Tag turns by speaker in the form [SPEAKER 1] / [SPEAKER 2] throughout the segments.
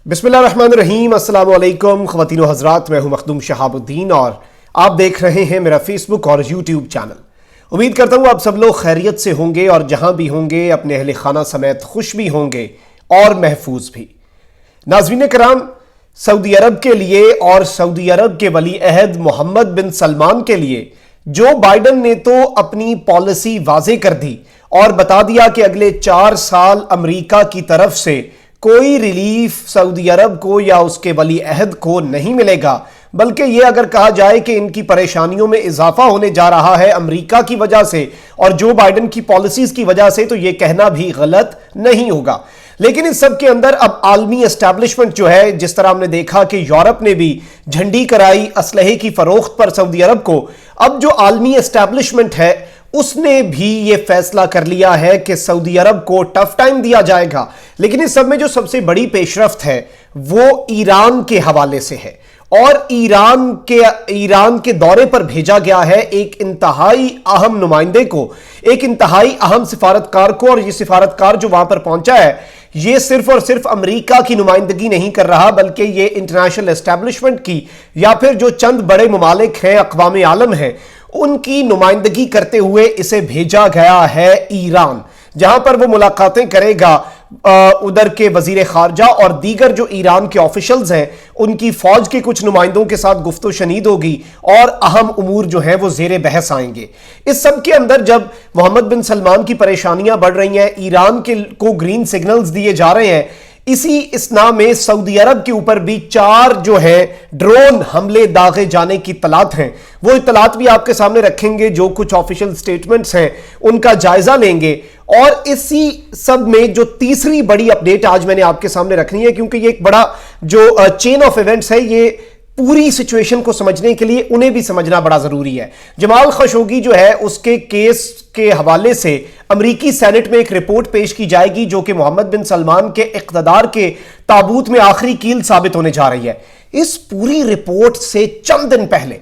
[SPEAKER 1] बिस्मिल्लाहिर्रहमानिर्रहीम। अस्सलाम वालेकुम ख़वातीन व हज़रात, मैं हूं मखदूम शहाब-उद-दिन और आप देख रहे हैं मेरा फेसबुक और यूट्यूब चैनल। उम्मीद करता हूं आप सब लोग खैरियत से होंगे और जहां भी होंगे अपने अहले खाना समेत खुश भी होंगे और महफूज भी। नाज़रीन कराम, सऊदी अरब के लिए और सऊदी अरब के वली अहद मोहम्मद बिन सलमान के लिए जो बाइडन ने तो अपनी पॉलिसी वाज़े कर दी और बता दिया कि अगले 4 साल अमेरिका की तरफ से कोई रिलीफ सऊदी अरब को या उसके वली अहद को नहीं मिलेगा, बल्कि यह अगर कहा जाए कि इनकी परेशानियों में इजाफा होने जा रहा है अमेरिका की वजह से और जो बाइडन की पॉलिसीज की वजह से, तो यह कहना भी गलत नहीं होगा। लेकिन इस सब के अंदर अब आलमी एस्टैब्लिशमेंट जो है, जिस तरह हमने देखा कि यूरोप ने भी झंडी कराई असलहे की फरोख्त पर सऊदी अरब को, अब जो आलमी एस्टैब्लिशमेंट है उसने भी यह फैसला कर लिया है कि सऊदी अरब को टफ टाइम दिया जाएगा। लेकिन इस सब में जो सबसे बड़ी पेशरफ्त है वो ईरान के हवाले से है और ईरान के दौरे पर भेजा गया है एक इंतहाई अहम नुमाइंदे को, एक इंतहाई अहम सिफारतकार को। और ये सिफारतकार जो वहां पर पहुंचा है, ये सिर्फ और सिर्फ अमेरिका की नुमाइंदगी नहीं कर रहा, बल्कि ये इंटरनेशनल एस्टैब्लिशमेंट की या फिर जो चंद बड़े ममालिक हैं, अक़वाम आलम हैं, उनकी नुमाइंदगी करते हुए इसे भेजा गया है ईरान, जहां पर वो मुलाकातें करेगा उधर के वजीर खारजा और दीगर जो ईरान के ऑफिशियल्स हैं, उनकी फौज के कुछ नुमाइंदों के साथ गुफ्तो शनीद होगी और अहम उमूर जो है वो जेर बहस आएंगे। इस सब के अंदर जब मोहम्मद बिन सलमान की परेशानियां बढ़ रही हैं, ईरान को ग्रीन सिग्नल्स दिए जा रहे हैं, इसी इसना में सऊदी अरब के ऊपर भी 4 जो है ड्रोन हमले दागे जाने की इत्तलात हैं। वो इत्तलात भी आपके सामने रखेंगे, जो कुछ ऑफिशियल स्टेटमेंट्स हैं उनका जायजा लेंगे। और इसी सब में जो तीसरी बड़ी अपडेट आज मैंने आपके सामने रखनी है, क्योंकि ये एक बड़ा जो चेन ऑफ इवेंट्स है, ये पूरी सिचुएशन को समझने के लिए उन्हें भी समझना बड़ा जरूरी है। जमाल खशोगी जो है उसके केस के हवाले से अमरीकी सेनेट में एक रिपोर्ट पेश की जाएगी, जो कि मोहम्मद बिन सलमान के इक़्तिदार के ताबूत में आखिरी कील साबित होने जा रही है। इस पूरी रिपोर्ट से चंद दिन पहले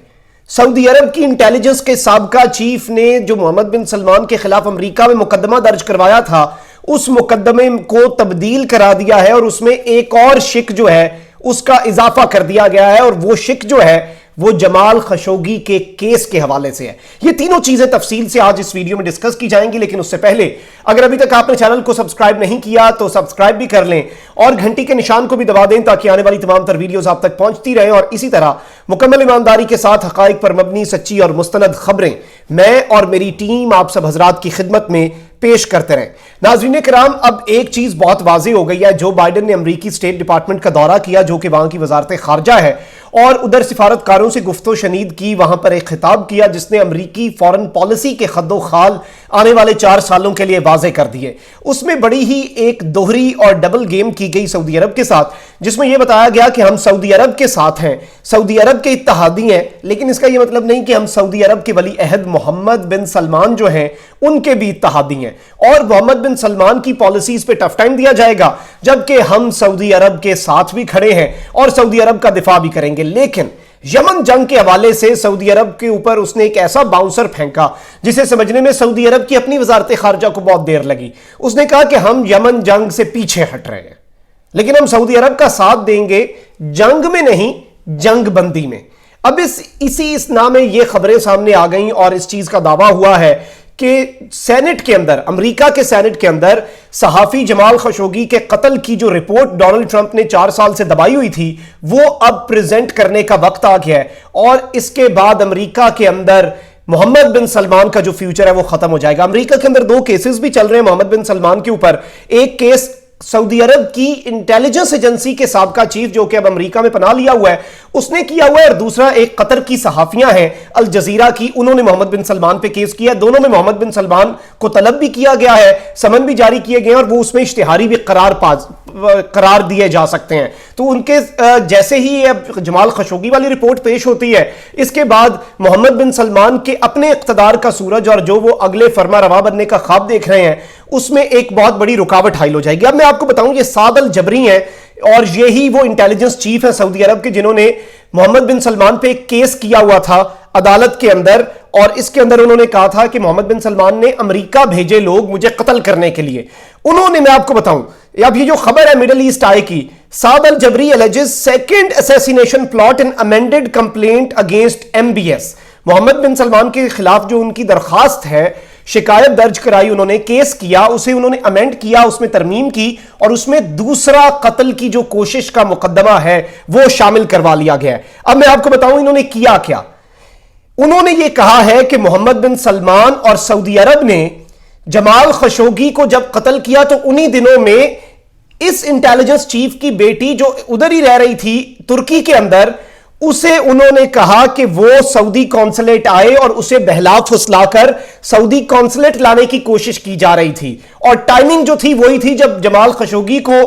[SPEAKER 1] सऊदी अरब की इंटेलिजेंस के साबका चीफ ने जो मोहम्मद बिन सलमान के खिलाफ अमेरिका में मुकदमा दर्ज करवाया था, उस मुकदमे को तब्दील करा दिया है और उसमें एक और शिक जो है उसका इजाफा कर दिया गया है, और वो शिक जो है वो जमाल खशोगी के केस के हवाले से है। ये तीनों चीजें तफसील से आज इस वीडियो में डिस्कस की जाएंगी। लेकिन उससे पहले अगर अभी तक आपने चैनल को सब्सक्राइब नहीं किया तो सब्सक्राइब भी कर लें और घंटी के निशान को भी दबा दें, ताकि आने वाली तमाम तर वीडियोस आप तक पहुंचती रहे। और इसी तरह मुकम्मल ईमानदारी के साथ हकाइक पर मबनी सच्ची और मुस्तनद खबरें मैं और मेरी टीम आप सब हजरात की खिदमत में पेश करते रहे। नाज़रीन कराम, अब एक चीज बहुत वाज़ेह हो गई है। जो बाइडन ने अमेरिकी स्टेट डिपार्टमेंट का दौरा किया, जो कि वहां की वजारत खारजा है, और उधर सिफारतकारों से गुफ्तो शनीद की, वहां पर एक खिताब किया जिसने अमेरिकी फॉरेन पॉलिसी के खद्दो खाल आने वाले 4 सालों के लिए वाज़ेह कर दिए। उसमें बड़ी ही एक दोहरी और डबल गेम की गई सऊदी अरब के साथ, जिसमें यह बताया गया कि हम सऊदी अरब के साथ हैं, सऊदी अरब के इत्तेहादी हैं, लेकिन इसका यह मतलब नहीं कि हम सऊदी अरब के वली अहद मोहम्मद बिन सलमान जो हैं उनके भी इत्तेहादी हैं और मोहम्मद बिन सलमान की पॉलिसीज पे टफ टाइम दिया जाएगा, जबकि हम सऊदी अरब के साथ भी खड़े हैं और सऊदी अरब का दिफा भी करेंगे। लेकिन यमन जंग के हवाले से सऊदी अरब के ऊपर उसने एक ऐसा बाउंसर फेंका जिसे समझने में सऊदी अरब की अपनी वजारत खारजा को बहुत देर लगी। उसने कहा कि हम यमन जंग से पीछे हट रहे हैं, लेकिन हम सऊदी अरब का साथ देंगे जंग में नहीं, जंग बंदी में। अब इस नाम में ये खबरें सामने आ गई और इस चीज का दावा हुआ है कि सेनेट के अंदर, अमेरिका के सेनेट के अंदर सहाफी जमाल खशोगी के कत्ल की जो रिपोर्ट डोनाल्ड ट्रंप ने 4 साल से दबाई हुई थी, वो अब प्रेजेंट करने का वक्त आ गया है। और इसके बाद अमेरिका के अंदर मोहम्मद बिन सलमान का जो फ्यूचर है वो खत्म हो जाएगा। अमेरिका के अंदर 2 केसेस भी चल रहे हैं मोहम्मद बिन सलमान के ऊपर। एक केस सऊदी अरब की इंटेलिजेंस एजेंसी के साबका चीफ, जो कि अब अमेरिका में पनाह लिया हुआ है, उसने किया हुआ है, और दूसरा एक कतर की सहाफियां हैं अल जजीरा की, उन्होंने मोहम्मद बिन सलमान पे केस किया। दोनों में मोहम्मद बिन सलमान को तलब भी किया गया है, समन भी जारी किए गए और वो उसमें इश्तिहारी भी करार दिए जा सकते हैं। तो उनके जैसे ही अब जमाल खशोगी वाली रिपोर्ट पेश होती है, इसके बाद मोहम्मद बिन सलमान के अपने इख्तिदार का सूरज और जो वो अगले फरमा रवा बनने का ख्वाब देख रहे हैं, उसमें एक बहुत बड़ी रुकावट हाइल हो जाएगी। अब मैं आपको बताऊं, ये साद अल जबरी हैं और यही वो इंटेलिजेंस चीफ है सऊदी अरब के, जिन्होंने मोहम्मद बिन सलमान पे एक केस किया हुआ था عدالت کے اندر, اور اس کے اندر انہوں نے کہا تھا کہ محمد بن سلمان نے امریکہ بھیجے لوگ مجھے قتل کرنے کے لیے. انہوں نے, میں آپ کو بتاؤں, اب یہ جو خبر ہے مڈل ایسٹ آئی کی, سعد الجبری alleges second assassination plot in amended complaint against MBS. محمد بن سلمان کے خلاف جو ان کی درخواست ہے, شکایت درج کرائی انہوں نے, کیس کیا, اسے انہوں نے امینڈ کیا, اس میں ترمیم کی, اور اس میں دوسرا قتل کی جو کوشش کا مقدمہ ہے وہ شامل کروا لیا گیا ہے. اب میں آپ کو بتاؤں انہوں نے کیا کیا. انہوں نے یہ کہا ہے کہ محمد بن سلمان اور سعودی عرب نے جمال خشوگی کو جب قتل کیا تو انہی دنوں میں اس انٹیلیجنس چیف کی بیٹی جو ادھر ہی رہ رہی تھی ترکی کے اندر, اسے انہوں نے کہا کہ وہ سعودی قونصلیٹ آئے اور اسے بہلا پھسلا کر سعودی قونصلیٹ لانے کی کوشش کی جا رہی تھی, اور ٹائمنگ جو تھی وہی تھی جب جمال خشوگی کو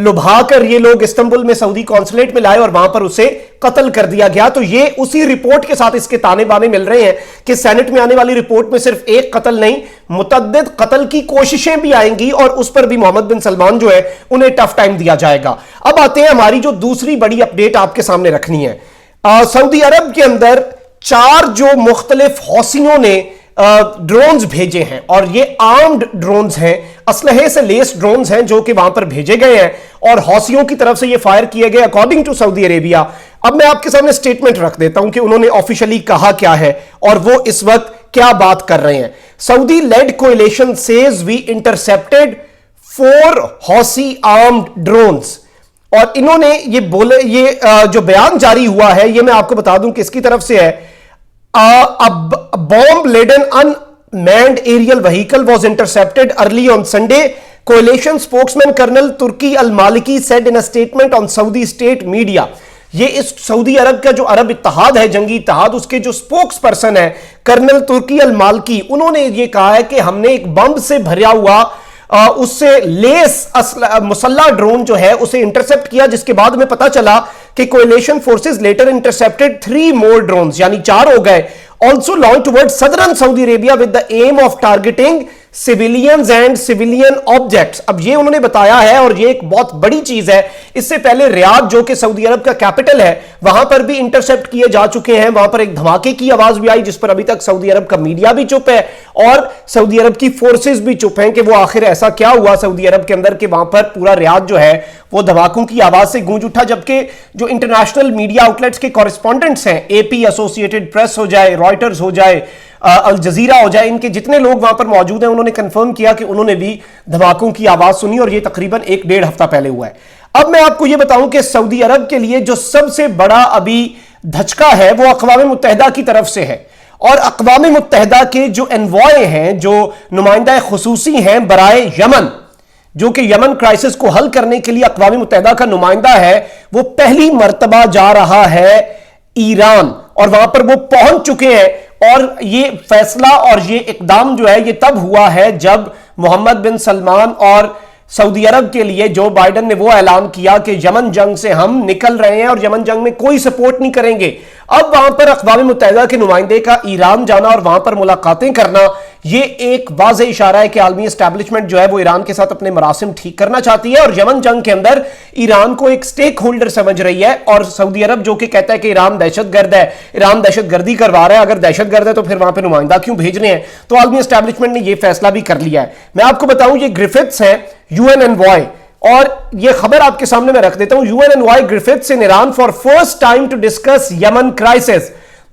[SPEAKER 1] لبھا کر یہ لوگ استنبول میں سعودی قونصلیٹ میں لائے اور وہاں پر اسے قتل کر دیا گیا. تو یہ اسی رپورٹ کے ساتھ اس کے تانے بانے مل رہے ہیں کہ سینٹ میں آنے والی رپورٹ میں صرف ایک قتل نہیں, متعدد قتل کی کوششیں بھی آئیں گی, اور اس پر بھی محمد بن سلمان جو ہے انہیں ٹف ٹائم دیا جائے گا. اب آتے ہیں ہماری جو دوسری بڑی اپڈیٹ آپ کے سامنے رکھنی ہے. سعودی عرب کے اندر 4 جو مختلف حوثیوں نے ڈرونز بھیجے ہیں, اور یہ آرمڈ ڈرونز ہیں, اسلحے سے لیس ڈرونز ہیں جو کہ وہاں پر بھیجے گئے ہیں, اور حوثیوں کی طرف سے یہ فائر کیے گئے اکارڈنگ ٹو سعودی عربیہ. اب میں آپ کے سامنے سٹیٹمنٹ رکھ دیتا ہوں کہ انہوں نے آفیشلی کہا کیا ہے اور وہ اس وقت کیا بات کر رہے ہیں. Saudi led coalition says we intercepted 4 Houthi armed drones, اور انہوں نے یہ بولے, یہ جو بیان جاری ہوا ہے یہ میں آپ کو بتا دوں کہ اس کی طرف سے ہے. A bomb-laden unmanned aerial vehicle was intercepted early on Sunday. Coalition spokesman Colonel Turki al-Maliki said in a statement on Saudi state media. یہ اس سعودی عرب کا جو عرب اتحاد ہے, جنگی اتحاد, اس کے جو سپوکس پرسن ہے کرنل ترکی المالکی, انہوں نے یہ کہا ہے کہ ہم نے ایک بم سے بھریا ہوا اس سے لیس مسلح ڈرون جو ہے اسے انٹرسپٹ کیا, جس کے بعد ہمیں پتا چلا کہ coalition forces later intercepted 3 more drones, یعنی 4 ہو گئے, also launched towards southern Saudi Arabia with the aim of targeting civilians and civilian objects. اب یہ انہوں نے بتایا ہے, اور یہ ایک بہت بڑی چیز ہے. اس سے پہلے ریاض جو کہ سعودی عرب کا کیپٹل ہے وہاں پر بھی انٹرسپٹ کیے جا چکے ہیں, وہاں پر ایک دھماکے کی آواز بھی آئی جس پر ابھی تک سعودی عرب کا میڈیا بھی چپ ہے اور سعودی عرب کی فورسز بھی چپ ہیں کہ وہ آخر ایسا کیا ہوا سعودی عرب کے اندر کہ وہاں پر پورا ریاض جو ہے وہ دھماکوں کی آواز سے گونج اٹھا. جبکہ جو انٹرنیشنل میڈیا آؤٹلیٹس کے کورسپونڈنٹس ہیں, اے پی, ایسوسیٹڈ پریس ہو جائے, رائٹرز ہو جائے, الجزیرہ ہو جائے, ان کے جتنے لوگ وہاں پر موجود ہیں انہوں نے کنفرم کیا کہ انہوں نے بھی دھماکوں کی آواز سنی, اور یہ تقریباً 1-1.5 ہفتہ پہلے ہوا ہے. اب میں آپ کو یہ بتاؤں کہ سعودی عرب کے لیے جو سب سے بڑا ابھی دھچکا ہے وہ اقوام متحدہ کی طرف سے ہے, اور اقوام متحدہ کے جو انوائے ہیں, جو نمائندہ خصوصی ہیں برائے یمن, جو کہ یمن کرائسس کو حل کرنے کے لیے اقوام متحدہ کا نمائندہ ہے, وہ پہلی مرتبہ جا رہا ہے ایران, اور وہاں پر وہ پہنچ چکے ہیں. اور یہ فیصلہ اور یہ اقدام جو ہے یہ تب ہوا ہے جب محمد بن سلمان اور سعودی عرب کے لیے جو بائیڈن نے وہ اعلان کیا کہ یمن جنگ سے ہم نکل رہے ہیں اور یمن جنگ میں کوئی سپورٹ نہیں کریں گے. اب وہاں پر اقوام متحدہ کے نمائندے کا ایران جانا اور وہاں پر ملاقاتیں کرنا, یہ ایک واضح اشارہ ہے کہ عالمی اسٹیبلشمنٹ جو ہے وہ ایران کے ساتھ اپنے مراسم ٹھیک کرنا چاہتی ہے, اور یمن جنگ کے اندر ایران کو ایک سٹیک ہولڈر سمجھ رہی ہے. اور سعودی عرب جو کہ کہتا ہے کہ ایران دہشت گرد ہے, ایران دہشت گردی کروا رہا ہے, اگر دہشت گرد ہے تو پھر وہاں پہ نمائندہ کیوں بھیج رہے ہیں, تو عالمی اسٹیبلشمنٹ نے یہ فیصلہ بھی کر لیا ہے. میں آپ کو بتاؤں یہ گرفٹس ہیں UN Envoy, اور یہ خبر آپ کے سامنے میں رکھ دیتا ہوں. UN Envoy Griffiths in Iran for first time to discuss Yemen crisis.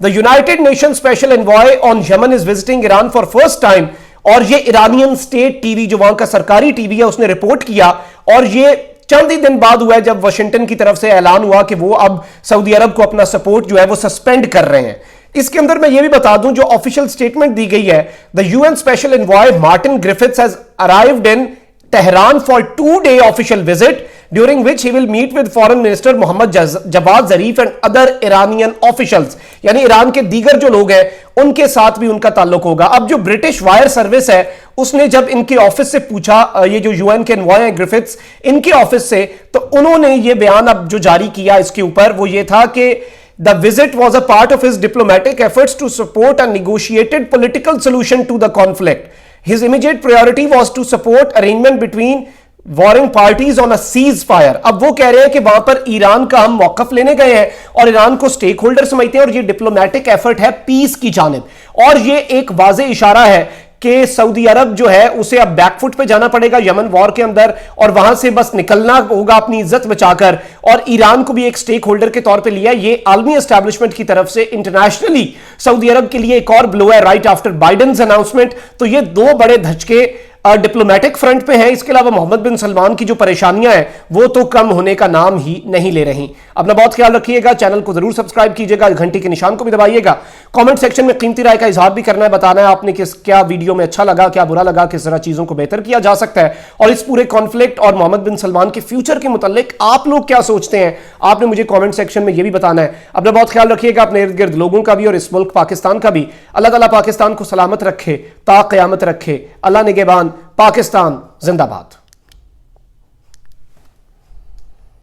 [SPEAKER 1] The United Nations Special Envoy on Yemen is visiting Iran for first time. اور یہ ایرانین اسٹیٹ ٹی وی جو وہاں کا سرکاری ٹی وی ہے اس نے report کیا, اور یہ چند ہی دن بعد ہوا ہے جب واشنگٹن کی طرف سے اعلان ہوا کہ وہ اب سعودی عرب کو اپنا سپورٹ جو ہے وہ سسپینڈ کر رہے ہیں. اس کے اندر میں یہ بھی بتا دوں جو آفیشیل سٹیٹمنٹ دی گئی ہے, the UN Special Envoy Martin Griffiths has arrived in Tehran for 2-day official visit during which he will meet with Foreign Minister Mohammad Javad Zarif and other Iranian officials. یعنی ایران کے دیگر جو لوگ ہیں ان کے ساتھ بھی ان کا تعلق ہوگا. اب جو برٹش وائر سروس ہے اس نے جب ان کے آفس سے پوچھا, یہ جو UN کے انوائے ہیں گرفٹس, ان کے آفس سے, تو انہوں نے یہ بیان اب جو جاری کیا اس کے اوپر وہ یہ تھا کہ the visit was a part of his diplomatic efforts to support a negotiated political solution to the conflict. His immediate priority was to support arrangement between warring parties on a cease fire. अब वो कह रहे हैं कि वहां पर Iran का हम मौकफ लेने गए हैं और ईरान को स्टेक होल्डर समझते हैं और ये डिप्लोमेटिक एफर्ट है पीस की जानिब, और ये एक वाज़ेह इशारा है कि सऊदी अरब जो है उसे अब बैकफुट पे जाना पड़ेगा यमन वॉर के अंदर, और वहां से बस निकलना होगा अपनी इज्जत बचाकर, और ईरान को भी एक स्टेक होल्डर के तौर पे लिया। ये आलमी एस्टैब्लिशमेंट की तरफ से इंटरनेशनली सऊदी अरब के लिए एक और ब्लो है राइट आफ्टर बाइडेन्स अनाउंसमेंट। तो ये दो बड़े धचके डिप्लोमेटिक फ्रंट पे हैं। इसके अलावा मोहम्मद बिन सलमान की जो परेशानियां हैं वो तो कम होने का नाम ही नहीं ले रही। अपना बहुत ख्याल रखिएगा, चैनल को जरूर सब्सक्राइब कीजिएगा, घंटी के निशान को भी दबाइएगा। कमेंट सेक्शन में कीमती राय का इजहार भी करना है, बताना है आपने क्या वीडियो में अच्छा लगा, क्या बुरा लगा, किस तरह चीजों को बेहतर किया जा सकता है, और इस पूरे कॉन्फ्लिक्ट और मोहम्मद बिन सलमान के फ्यूचर के मुतालिक आप लोग क्या सोचते हैं, आपने मुझे कॉमेंट सेक्शन में यह भी बताना है। अपना बहुत ख्याल रखिएगा, अपने इर्द गिर्द लोगों का भी और इस मुल्क पाकिस्तान का भी। अल्लाह ताला पाकिस्तान को सलामत रखे, ता क़यामत रखे। अल्लाह निगहबान। पाकिस्तान जिंदाबाद।